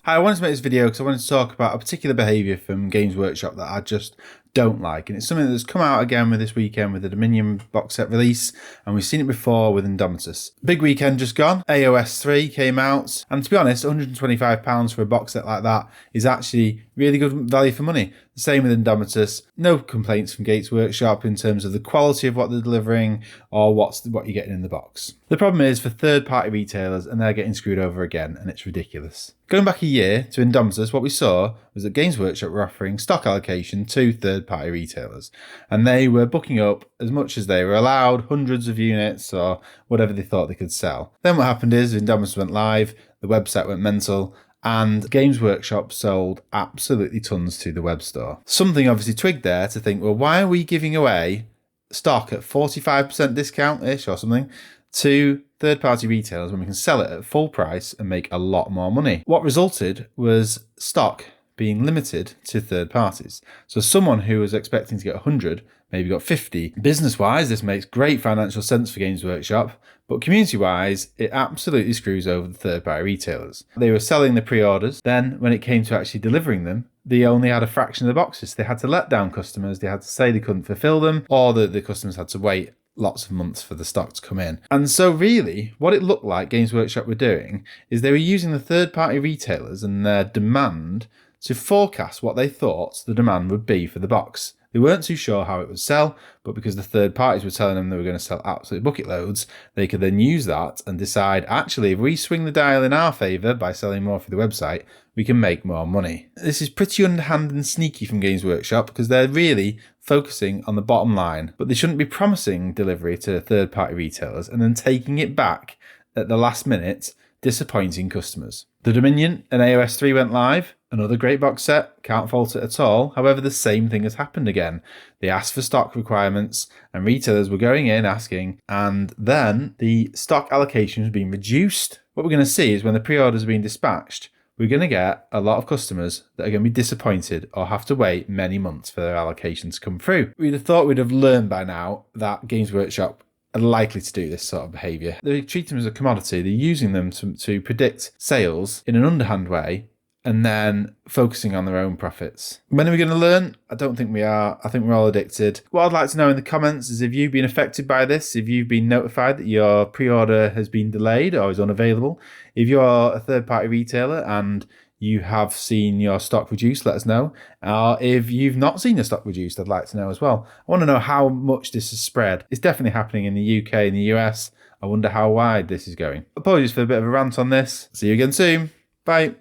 Hi, I wanted to make this video because I wanted to talk about a particular behaviour from Games Workshop that I just don't like. And it's something that's come out again with this weekend with the Dominion box set release, and we've seen it before with Indomitus. Big weekend just gone. AOS 3 came out, and to be honest, £125 for a box set like that is actually really good value for money. The same with Indomitus. No complaints from Games Workshop in terms of the quality of what they're delivering or what you're getting in the box. The problem is for third-party retailers, and they're getting screwed over again, and it's ridiculous. Going back a year to Indomitus, what we saw was that Games Workshop were offering stock allocation to third-party retailers, and they were booking up as much as they were allowed, hundreds of units or whatever they thought they could sell. Then what happened is Indomitus went live, the website went mental, and Games Workshop sold absolutely tons to the web store. Something obviously twigged there to think, well, why are we giving away stock at 45% discount-ish or something to third-party retailers when we can sell it at full price and make a lot more money? What resulted was stock being limited to third parties. So someone who was expecting to get 100 maybe got 50. Business-wise, this makes great financial sense for Games Workshop, but community-wise, it absolutely screws over the third-party retailers. They were selling the pre-orders, then when it came to actually delivering them, they only had a fraction of the boxes. They had to let down customers, they had to say they couldn't fulfill them, or the customers had to wait lots of months for the stock to come in. And so really, what it looked like Games Workshop were doing is they were using the third-party retailers and their demand to forecast what they thought the demand would be for the box. They weren't too sure how it would sell, but because the third parties were telling them they were going to sell absolute bucket loads, they could then use that and decide, actually, if we swing the dial in our favour by selling more through the website, we can make more money. This is pretty underhand and sneaky from Games Workshop because they're really focusing on the bottom line, but they shouldn't be promising delivery to third-party retailers and then taking it back at the last minute, disappointing customers. The Dominion and AOS 3 went live. Another great box set, can't fault it at all. However, the same thing has happened again. They asked for stock requirements and retailers were going in asking, and then the stock allocation has been reduced. What we're going to see is when the pre-orders are being dispatched, we're going to get a lot of customers that are going to be disappointed or have to wait many months for their allocation to come through. We'd have thought we'd have learned by now that Games Workshop are likely to do this sort of behaviour. They treat them as a commodity. They're using them to predict sales in an underhand way and then focusing on their own profits. When are we going to learn? I don't think we are. I think we're all addicted. What I'd like to know in the comments is if you've been affected by this, if you've been notified that your pre-order has been delayed or is unavailable, if you're a third-party retailer and you have seen your stock reduced, let us know. Or if you've not seen your stock reduced, I'd like to know as well. I want to know how much this has spread. It's definitely happening in the UK and the US. I wonder how wide this is going. Apologies for a bit of a rant on this. See you again soon. Bye.